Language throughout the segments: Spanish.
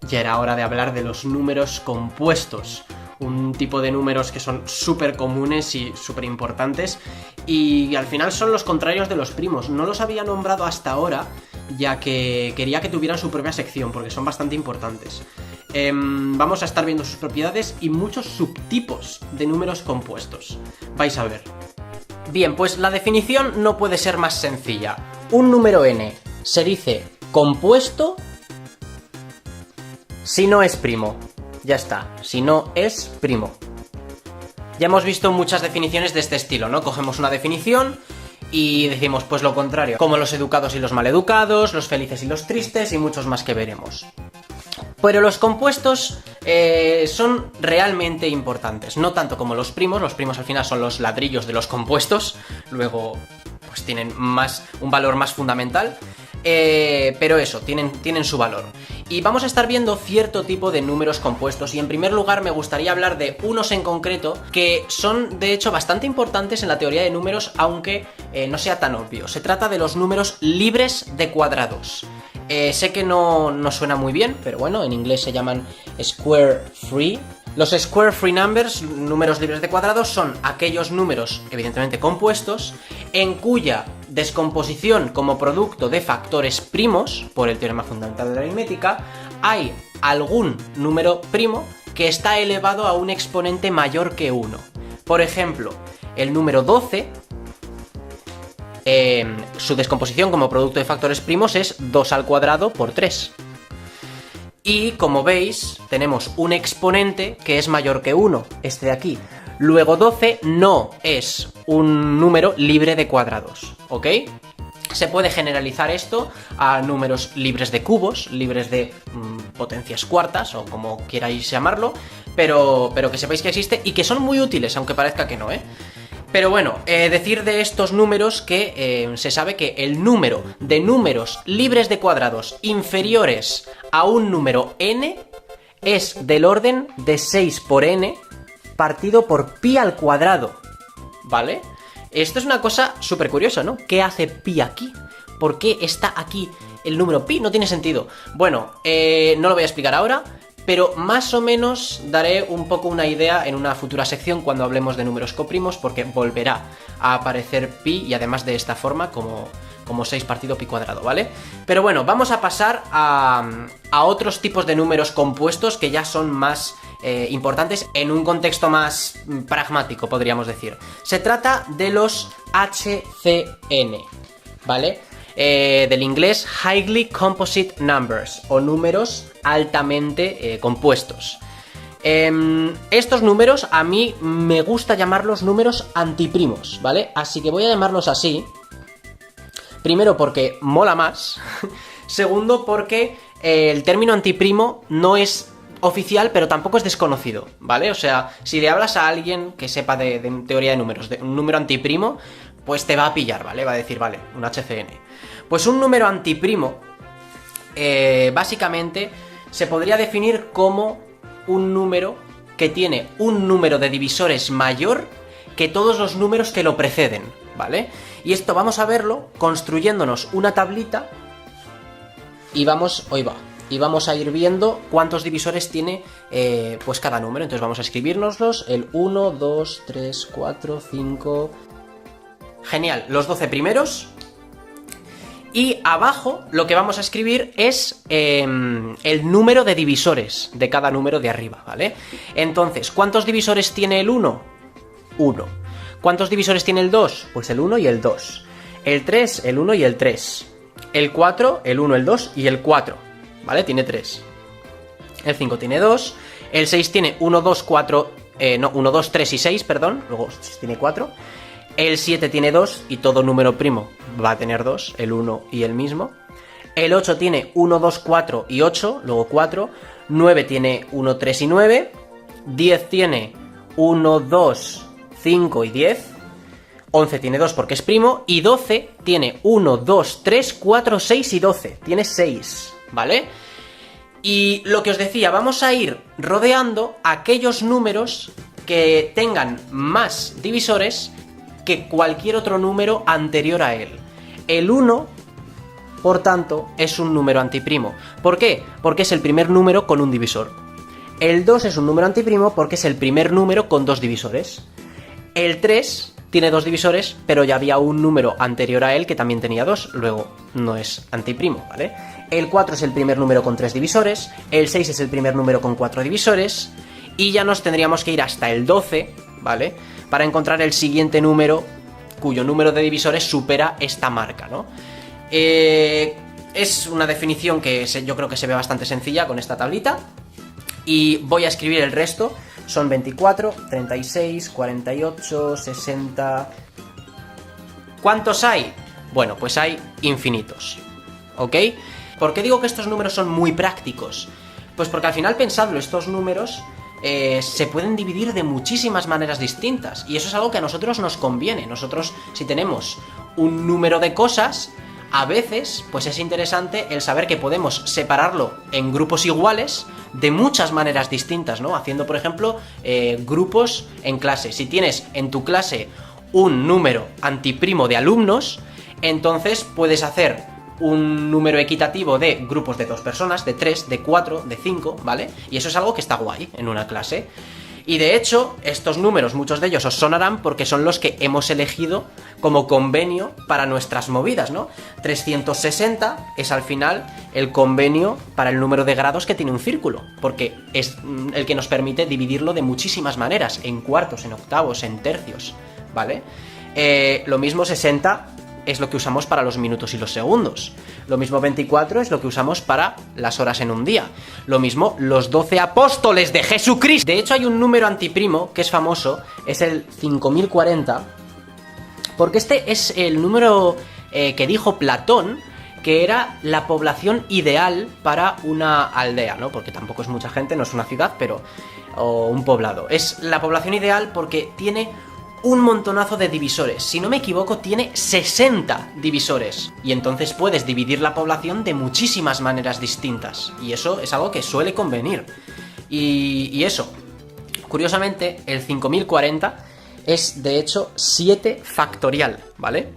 ya era hora de hablar de los números compuestos. Un tipo de números que son súper comunes y súper importantes, y al final son los contrarios de los primos. No los había nombrado hasta ahora, ya que quería que tuvieran su propia sección, porque son bastante importantes. Vamos a estar viendo sus propiedades y muchos subtipos de números compuestos. Vais a ver. Bien, pues la definición no puede ser más sencilla. Un número n se dice compuesto si no es primo. Ya está, si no es primo. Ya hemos visto muchas definiciones de este estilo, ¿no? Cogemos una definición y decimos pues lo contrario, como los educados y los maleducados, los felices y los tristes y muchos más que veremos. Pero los compuestos son realmente importantes, no tanto como los primos al final son los ladrillos de los compuestos, luego pues tienen un valor más fundamental, pero eso, tienen su valor. Y vamos a estar viendo cierto tipo de números compuestos, y en primer lugar me gustaría hablar de unos en concreto que son de hecho bastante importantes en la teoría de números, aunque no sea tan obvio. Se trata de los números libres de cuadrados. Sé que no suena muy bien, pero bueno, en inglés se llaman square free. Los square free numbers, números libres de cuadrados, son aquellos números, evidentemente compuestos, en cuya descomposición como producto de factores primos, por el teorema fundamental de la aritmética, hay algún número primo que está elevado a un exponente mayor que 1. Por ejemplo, el número 12, su descomposición como producto de factores primos es 2 al cuadrado por 3. Y como veis, tenemos un exponente que es mayor que 1, este de aquí. Luego 12 no es un número libre de cuadrados, ¿ok? Se puede generalizar esto a números libres de cubos, libres de potencias cuartas o como queráis llamarlo, pero que sepáis que existe y que son muy útiles, aunque parezca que no, ¿eh? Pero bueno, decir de estos números que se sabe que el número de números libres de cuadrados inferiores a un número n es del orden de 6 por n partido por pi al cuadrado, ¿vale? Esto es una cosa súper curiosa, ¿no? ¿Qué hace pi aquí? ¿Por qué está aquí el número pi? No tiene sentido. Bueno, no lo voy a explicar ahora, pero más o menos daré un poco una idea en una futura sección cuando hablemos de números coprimos, porque volverá a aparecer pi y además de esta forma como 6 partido pi cuadrado, ¿vale? Pero bueno, vamos a pasar a otros tipos de números compuestos que ya son más importantes en un contexto más pragmático, podríamos decir. Se trata de los HCN, ¿vale? Del inglés Highly Composite Numbers, o números altamente compuestos. Estos números a mí me gusta llamarlos números antiprimos, ¿vale? Así que voy a llamarlos así. Primero porque mola más. Segundo porque el término antiprimo no es oficial, pero tampoco es desconocido, ¿vale? O sea, si le hablas a alguien que sepa de teoría de números, de un número antiprimo, pues te va a pillar, ¿vale? Va a decir, vale, un HCN. Pues un número antiprimo, básicamente, se podría definir como un número que tiene un número de divisores mayor que todos los números que lo preceden, ¿vale? Y esto vamos a verlo construyéndonos una tablita y vamos a ir viendo cuántos divisores tiene pues cada número. Entonces vamos a escribirnoslos, el 1, 2, 3, 4, 5... Genial, los 12 primeros. Y abajo lo que vamos a escribir es el número de divisores de cada número de arriba, ¿vale? Entonces, ¿cuántos divisores tiene el 1? 1. ¿Cuántos divisores tiene el 2? Pues el 1 y el 2. El 3, el 1 y el 3. El 4, el 1, el 2 y el 4, ¿vale? Tiene 3. El 5 tiene 2. El 6 tiene 1, 2, 4... 1, 2, 3 y 6, perdón. Luego tiene 4. El 7 tiene 2 y todo número primo va a tener 2, el 1 y el mismo. El 8 tiene 1, 2, 4 y 8, luego 4. 9 tiene 1, 3 y 9. 10 tiene 1, 2, 5 y 10. 11 tiene 2 porque es primo. Y 12 tiene 1, 2, 3, 4, 6 y 12. Tiene 6, ¿vale? Y lo que os decía, vamos a ir rodeando aquellos números que tengan más divisores que cualquier otro número anterior a él. El 1 por tanto es un número antiprimo. ¿Por qué? Porque es el primer número con un divisor. El 2 es un número antiprimo porque es el primer número con dos divisores. El 3 tiene dos divisores, pero ya había un número anterior a él que también tenía dos, luego no es antiprimo, ¿vale? El 4 es el primer número con tres divisores, el 6 es el primer número con cuatro divisores, y ya nos tendríamos que ir hasta el 12, ¿vale? Para encontrar el siguiente número cuyo número de divisores supera esta marca, ¿no? Es una definición que yo creo que se ve bastante sencilla con esta tablita, y voy a escribir el resto. Son 24, 36, 48, 60... ¿Cuántos hay? Bueno, pues hay infinitos, ¿ok? ¿Por qué digo que estos números son muy prácticos? Pues porque al final, pensadlo, estos números se pueden dividir de muchísimas maneras distintas, y eso es algo que a nosotros nos conviene. Nosotros, si tenemos un número de cosas, a veces, pues es interesante el saber que podemos separarlo en grupos iguales de muchas maneras distintas, ¿no? Haciendo, por ejemplo, grupos en clase. Si tienes en tu clase un número antiprimo de alumnos, entonces puedes hacer un número equitativo de grupos de 2 personas, de 3, de 4, de 5, ¿vale? Y eso es algo que está guay en una clase. Y de hecho, estos números, muchos de ellos os sonarán porque son los que hemos elegido como convenio para nuestras movidas, ¿no? 360 es al final el convenio para el número de grados que tiene un círculo, porque es el que nos permite dividirlo de muchísimas maneras, en cuartos, en octavos, en tercios, ¿vale? Lo mismo 60 es lo que usamos para los minutos y los segundos. Lo mismo 24 es lo que usamos para las horas en un día. Lo mismo los 12 apóstoles de Jesucristo. De hecho, hay un número antiprimo que es famoso, es el 5040, porque este es el número que dijo Platón que era la población ideal para una aldea, ¿no? Porque tampoco es mucha gente, no es una ciudad, pero o un poblado. Es la población ideal porque tiene un montonazo de divisores. Si no me equivoco, tiene 60 divisores. Y entonces puedes dividir la población de muchísimas maneras distintas. Y eso es algo que suele convenir. Y eso, curiosamente, el 5040 es, de hecho, 7 factorial, ¿vale?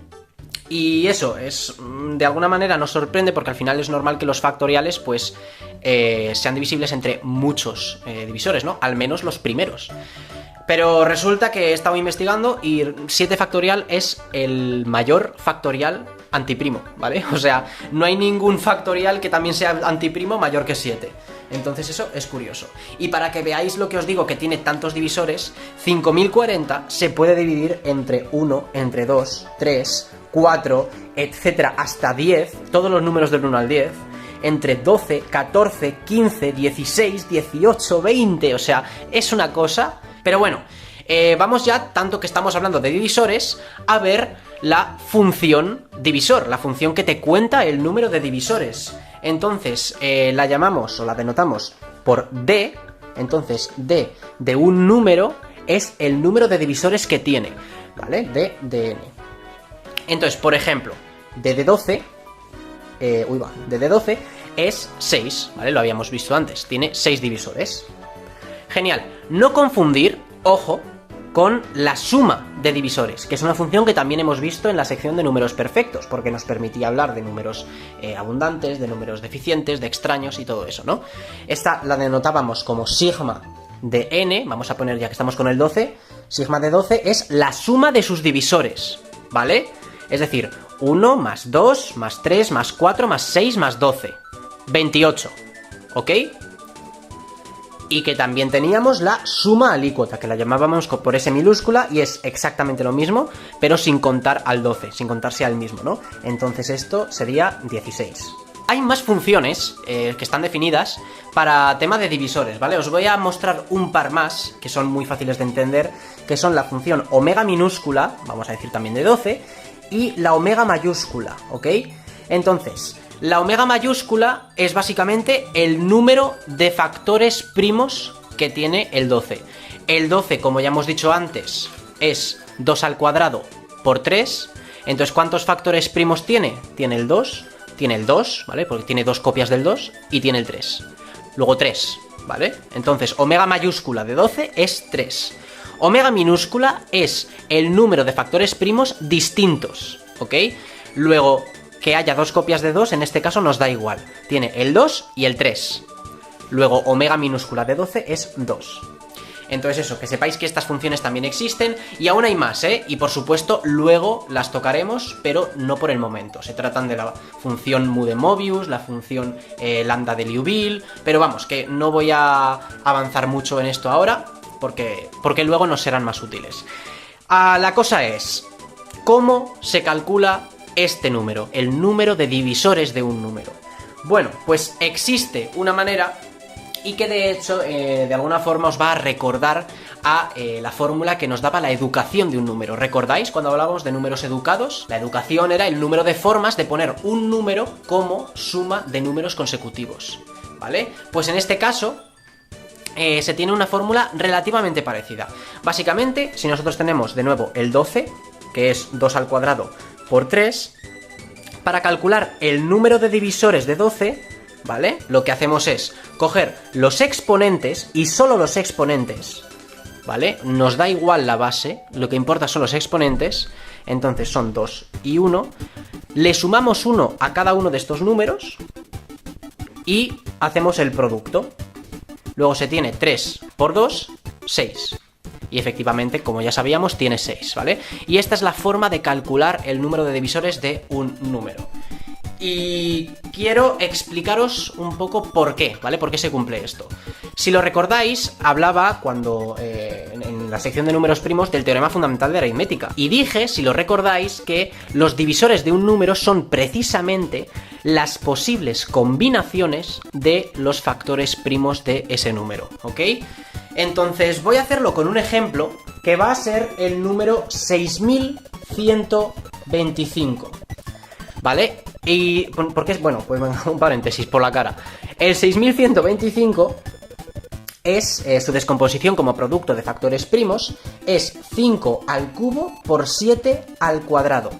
Y eso, de alguna manera nos sorprende porque al final es normal que los factoriales, pues, sean divisibles entre muchos divisores, ¿no? Al menos los primeros. Pero resulta que he estado investigando y 7 factorial es el mayor factorial antiprimo, ¿vale? O sea, no hay ningún factorial que también sea antiprimo mayor que 7. Entonces eso es curioso. Y para que veáis lo que os digo, que tiene tantos divisores, 5040 se puede dividir entre 1, entre 2, 3, 4, etcétera, hasta 10, todos los números del 1 al 10, entre 12, 14, 15, 16, 18, 20, o sea, es una cosa. Pero bueno, vamos ya, tanto que estamos hablando de divisores, a ver la función divisor, la función que te cuenta el número de divisores. Entonces, la llamamos o la denotamos por D. Entonces, D de un número es el número de divisores que tiene, ¿vale? D de N. Entonces, por ejemplo, D de 12, D de 12 es 6, ¿vale? Lo habíamos visto antes, tiene 6 divisores. Genial, no confundir, ojo, con la suma de divisores, que es una función que también hemos visto en la sección de números perfectos, porque nos permitía hablar de números abundantes, de números deficientes, de extraños y todo eso, ¿no? Esta la denotábamos como sigma de n, vamos a poner ya que estamos con el 12, sigma de 12 es la suma de sus divisores, ¿vale? Es decir, 1 más 2 más 3 más 4 más 6 más 12, 28, ¿ok? Y que también teníamos la suma alícuota, que la llamábamos por S minúscula, y es exactamente lo mismo, pero sin contar al 12, sin contarse al mismo, ¿no? Entonces esto sería 16. Hay más funciones que están definidas para tema de divisores, ¿vale? Os voy a mostrar un par más, que son muy fáciles de entender, que son la función omega minúscula, vamos a decir también de 12, y la omega mayúscula, ¿ok? Entonces, la omega mayúscula es básicamente el número de factores primos que tiene el 12. El 12, como ya hemos dicho antes, es 2 al cuadrado por 3. Entonces, ¿cuántos factores primos tiene? Tiene el 2, ¿vale? Porque tiene 2 copias del 2 y tiene el 3. Luego 3, ¿vale? Entonces, omega mayúscula de 12 es 3. Omega minúscula es el número de factores primos distintos, ¿ok? Luego, que haya dos copias de 2, en este caso nos da igual. Tiene el 2 y el 3. Luego, omega minúscula de 12 es 2. Entonces eso, que sepáis que estas funciones también existen, y aún hay más, y por supuesto luego las tocaremos, pero no por el momento. Se tratan de la función mu de Mobius, la función lambda de Liouville, pero vamos, que no voy a avanzar mucho en esto ahora, porque luego nos serán más útiles. La cosa es, ¿cómo se calcula este número? El número de divisores de un número. Bueno, pues existe una manera, y que de hecho de alguna forma os va a recordar a la fórmula que nos daba la educación de un número. ¿Recordáis cuando hablábamos de números educados? La educación era el número de formas de poner un número como suma de números consecutivos, ¿vale? Pues en este caso se tiene una fórmula relativamente parecida. Básicamente, si nosotros tenemos de nuevo el 12, que es 2 al cuadrado por 3, para calcular el número de divisores de 12, ¿vale? Lo que hacemos es coger los exponentes, y solo los exponentes, ¿vale? Nos da igual la base, lo que importa son los exponentes. Entonces son 2 y 1. Le sumamos 1 a cada uno de estos números y hacemos el producto. Luego se tiene 3 por 2, 6. Y efectivamente, como ya sabíamos, tiene 6, ¿vale? Y esta es la forma de calcular el número de divisores de un número. Y quiero explicaros un poco por qué, ¿vale? ¿Por qué se cumple esto? Si lo recordáis, hablaba cuando en la sección de números primos del teorema fundamental de aritmética. Y dije, si lo recordáis, que los divisores de un número son precisamente las posibles combinaciones de los factores primos de ese número, ¿ok? Entonces voy a hacerlo con un ejemplo que va a ser el número 6125, ¿vale? Y porque es, bueno, pues un paréntesis por la cara. El 6125 es su descomposición como producto de factores primos, es 5 al cubo por 7 al cuadrado,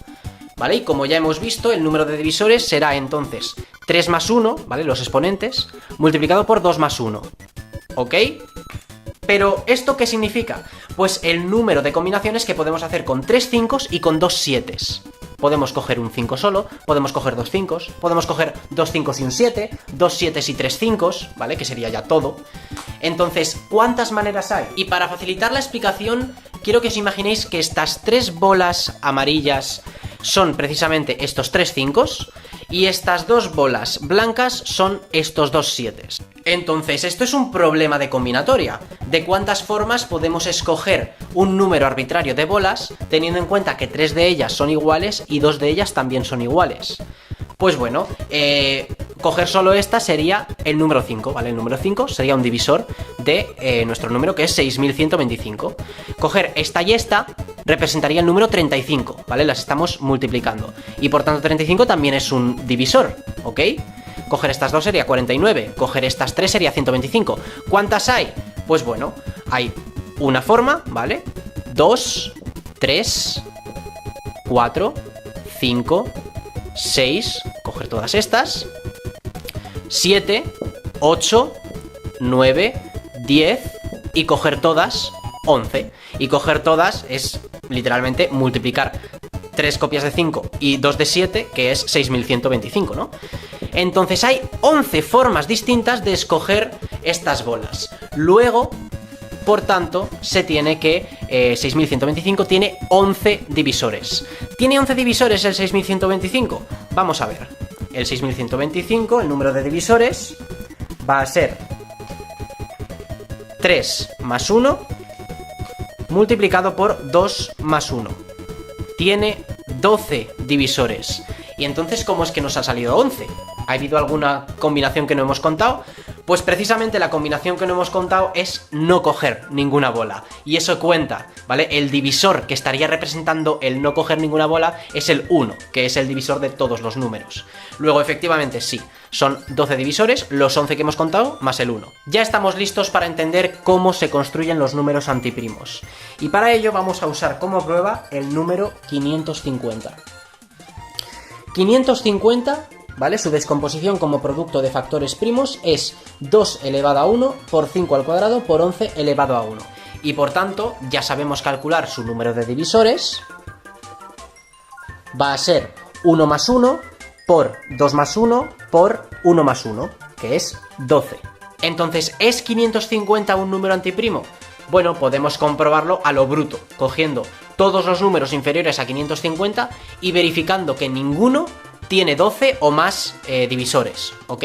¿vale? Y como ya hemos visto, el número de divisores será entonces 3 más 1, ¿vale? Los exponentes, multiplicado por 2 más 1, ¿ok? Pero, ¿esto qué significa? Pues el número de combinaciones que podemos hacer con 3 5 y con 2 7. Podemos coger un 5 solo, podemos coger 2 5, podemos coger 2 5 y un 7, 2 7 y 3 5, ¿vale? Que sería ya todo. Entonces, ¿cuántas maneras hay? Y para facilitar la explicación, quiero que os imaginéis que estas 3 bolas amarillas son precisamente estos 3 5 y estas 2 bolas blancas son estos 2 7. Entonces, esto es un problema de combinatoria, de cuántas formas podemos escoger un número arbitrario de bolas, teniendo en cuenta que 3 de ellas son iguales y 2 de ellas también son iguales. Pues bueno, coger solo esta sería el número 5, ¿vale? El número 5 sería un divisor de nuestro número, que es 6125. Coger esta y esta representaría el número 35, ¿vale? Las estamos multiplicando. Y por tanto 35 también es un divisor, ¿ok? Coger estas dos sería 49, coger estas 3 sería 125. ¿Cuántas hay? Pues bueno, hay una forma, ¿vale? 2, 3, 4, 5, 6, coger todas estas, 7, 8, 9, 10 y coger todas 11. Y coger todas es literalmente multiplicar 3 copias de 5 y 2 de 7, que es 6125, ¿no? Entonces hay 11 formas distintas de escoger estas bolas. Luego, por tanto, se tiene que 6125 tiene 11 divisores. ¿Tiene 11 divisores el 6125? Vamos a ver. El 6125, el número de divisores, va a ser 3 más 1 multiplicado por 2 más 1. Tiene 12 divisores. Y entonces, ¿cómo es que nos ha salido 11? ¿Ha habido alguna combinación que no hemos contado? Pues precisamente la combinación que no hemos contado es no coger ninguna bola. Y eso cuenta, ¿vale? El divisor que estaría representando el no coger ninguna bola es el 1, que es el divisor de todos los números. Luego, efectivamente, sí, son 12 divisores, los 11 que hemos contado, más el 1. Ya estamos listos para entender cómo se construyen los números antiprimos. Y para ello vamos a usar como prueba el número 550. 550, ¿vale? Su descomposición como producto de factores primos es 2 elevado a 1 por 5 al cuadrado por 11 elevado a 1. Y por tanto, ya sabemos calcular su número de divisores. Va a ser 1 más 1 por 2 más 1 por 1 más 1, que es 12. Entonces, ¿es 550 un número antiprimo? Bueno, podemos comprobarlo a lo bruto, cogiendo todos los números inferiores a 550 y verificando que ninguno tiene 12 o más divisores, ¿ok?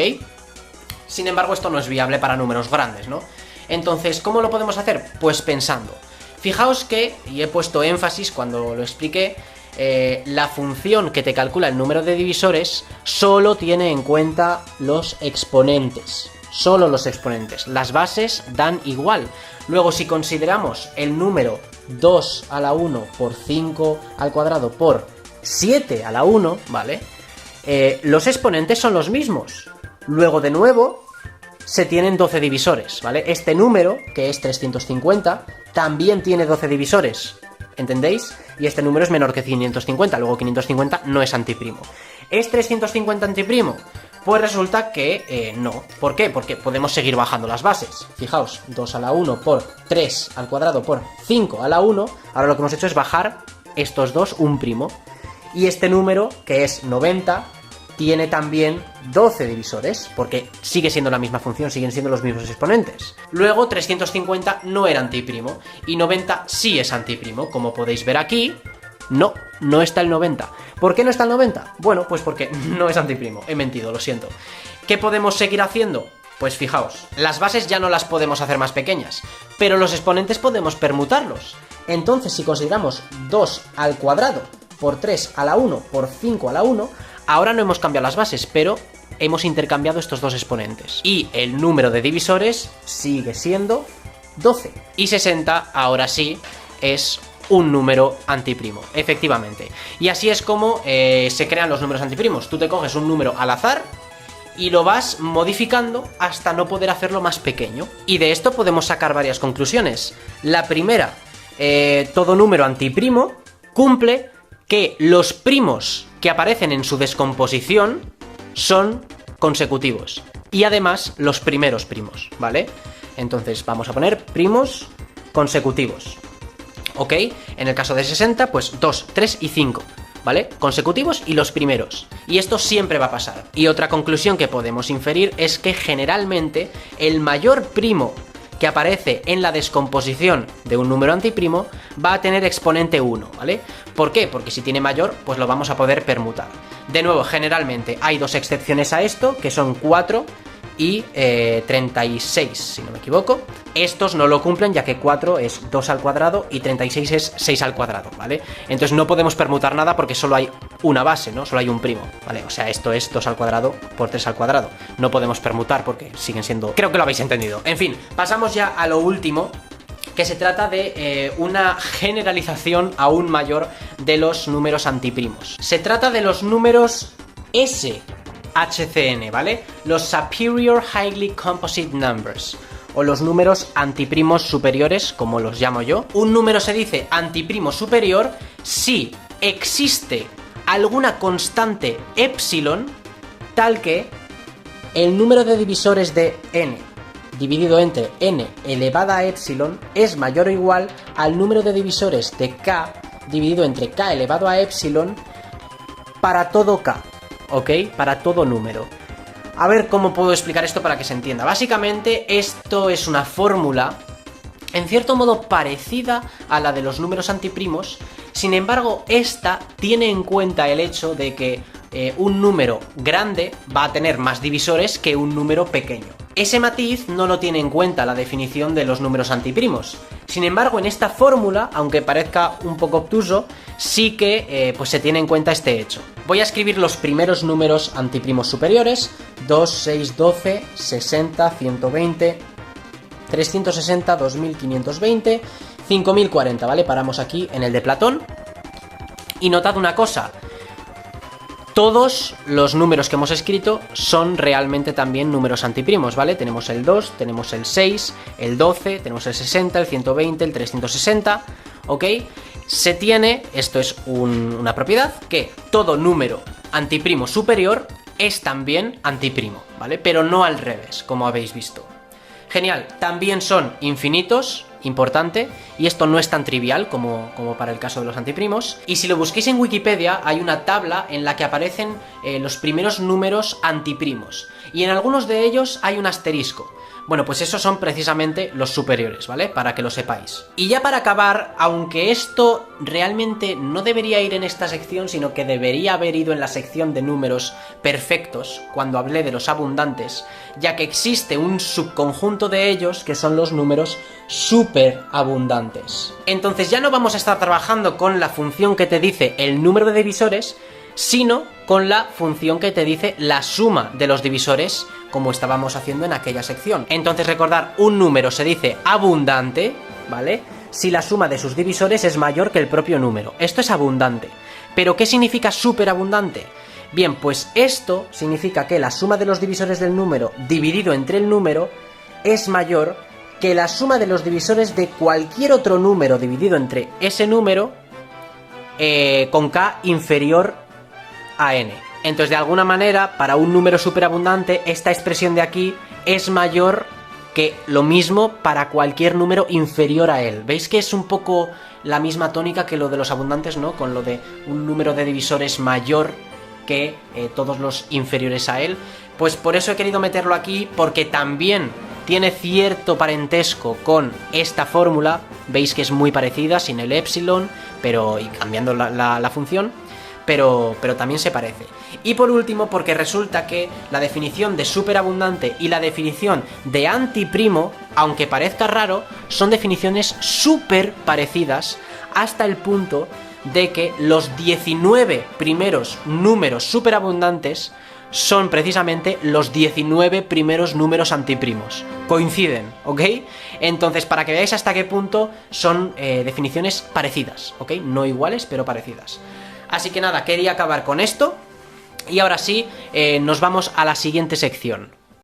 Sin embargo, esto no es viable para números grandes, ¿no? Entonces, ¿cómo lo podemos hacer? Pues pensando. Fijaos que, y he puesto énfasis cuando lo expliqué, la función que te calcula el número de divisores solo tiene en cuenta los exponentes. Solo los exponentes. Las bases dan igual. Luego, si consideramos el número 2 a la 1 por 5 al cuadrado por 7 a la 1, ¿vale? Los exponentes son los mismos. Luego, de nuevo, se tienen 12 divisores, ¿vale? Este número, que es 350, también tiene 12 divisores, ¿entendéis? Y este número es menor que 550, luego 550 no es antiprimo. ¿Es 350 antiprimo? Pues resulta que no. ¿Por qué? Porque podemos seguir bajando las bases. Fijaos, 2 a la 1 por 3 al cuadrado por 5 a la 1. Ahora lo que hemos hecho es bajar estos dos un primo. Y este número, que es 90, tiene también 12 divisores, porque sigue siendo la misma función, siguen siendo los mismos exponentes. Luego, 350 no era antiprimo, y 90 sí es antiprimo. Como podéis ver aquí, no está el 90. ¿Por qué no está el 90? Bueno, pues porque no es antiprimo. He mentido, lo siento. ¿Qué podemos seguir haciendo? Pues fijaos, las bases ya no las podemos hacer más pequeñas, pero los exponentes podemos permutarlos. Entonces, si consideramos 2 al cuadrado por 3 a la 1 por 5 a la 1, ahora no hemos cambiado las bases, pero hemos intercambiado estos dos exponentes. Y el número de divisores sigue siendo 12. Y 60, ahora sí, es un número antiprimo, efectivamente. Y así es como se crean los números antiprimos. Tú te coges un número al azar y lo vas modificando hasta no poder hacerlo más pequeño. Y de esto podemos sacar varias conclusiones. La primera, todo número antiprimo cumple que los primos que aparecen en su descomposición son consecutivos. Y además los primeros primos, ¿vale? Entonces vamos a poner primos consecutivos. ¿Ok? En el caso de 60, pues 2, 3 y 5, ¿vale? Consecutivos y los primeros. Y esto siempre va a pasar. Y otra conclusión que podemos inferir es que generalmente el mayor primo que aparece en la descomposición de un número antiprimo va a tener exponente 1, ¿vale? ¿Por qué? Porque si tiene mayor, pues lo vamos a poder permutar. De nuevo, generalmente hay dos excepciones a esto, que son 4 y 36, si no me equivoco. Estos no lo cumplen, ya que 4 es 2 al cuadrado y 36 es 6 al cuadrado, ¿vale? Entonces no podemos permutar nada porque solo hay una base, ¿no? Solo hay un primo, ¿vale? O sea, esto es 2 al cuadrado por 3 al cuadrado. No podemos permutar porque siguen siendo... Creo que lo habéis entendido. En fin, pasamos ya a lo último, que se trata de una generalización aún mayor de los números antiprimos. Se trata de los números SHCN, ¿vale? Los Superior Highly Composite Numbers, o los números antiprimos superiores, como los llamo yo. Un número se dice antiprimo superior si existe alguna constante epsilon tal que el número de divisores de n dividido entre n elevada a epsilon es mayor o igual al número de divisores de k dividido entre k elevado a epsilon para todo k, ¿ok? Para todo número. A ver cómo puedo explicar esto para que se entienda. Básicamente esto es una fórmula en cierto modo parecida a la de los números antiprimos. Sin embargo, esta tiene en cuenta el hecho de que un número grande va a tener más divisores que un número pequeño. Ese matiz no lo tiene en cuenta la definición de los números antiprimos. Sin embargo, en esta fórmula, aunque parezca un poco obtuso, sí que pues se tiene en cuenta este hecho. Voy a escribir los primeros números antiprimos superiores: 2, 6, 12, 60, 120, 360, 2520, 5040, ¿vale? Paramos aquí en el de Platón. Y notad una cosa: todos los números que hemos escrito son realmente también números antiprimos, ¿vale? Tenemos el 2, tenemos el 6, el 12, tenemos el 60, el 120, el 360, ¿ok? Se tiene, esto es una propiedad, que todo número antiprimo superior es también antiprimo, ¿vale? Pero no al revés, como habéis visto. Genial, también son infinitos, importante, y esto no es tan trivial como para el caso de los antiprimos. Y si lo busquéis en Wikipedia, hay una tabla en la que aparecen los primeros números antiprimos, y en algunos de ellos hay un asterisco. Bueno, pues esos son precisamente los superiores, ¿vale? Para que lo sepáis. Y ya para acabar, aunque esto realmente no debería ir en esta sección, sino que debería haber ido en la sección de números perfectos, cuando hablé de los abundantes, ya que existe un subconjunto de ellos que son los números superabundantes. Entonces ya no vamos a estar trabajando con la función que te dice el número de divisores, sino con la función que te dice la suma de los divisores, como estábamos haciendo en aquella sección. Entonces recordar, un número se dice abundante, ¿vale?, si la suma de sus divisores es mayor que el propio número. Esto es abundante. ¿Pero qué significa superabundante? Bien, pues esto significa que la suma de los divisores del número dividido entre el número es mayor que la suma de los divisores de cualquier otro número dividido entre ese número con k inferior a n. Entonces, de alguna manera, para un número superabundante, esta expresión de aquí es mayor que lo mismo para cualquier número inferior a él. ¿Veis que es un poco la misma tónica que lo de los abundantes, ¿no? Con lo de un número de divisores mayor que todos los inferiores a él. Pues por eso he querido meterlo aquí, porque también tiene cierto parentesco con esta fórmula. Veis que es muy parecida, sin el epsilon, pero y cambiando la función. Pero también se parece. Y por último, porque resulta que la definición de superabundante y la definición de antiprimo, aunque parezca raro, son definiciones súper parecidas, hasta el punto de que los 19 primeros números superabundantes son precisamente los 19 primeros números antiprimos. Coinciden, ¿ok? Entonces, para que veáis hasta qué punto son definiciones parecidas, ¿ok? No iguales, pero parecidas. Así que nada, quería acabar con esto. Y ahora sí, nos vamos a la siguiente sección.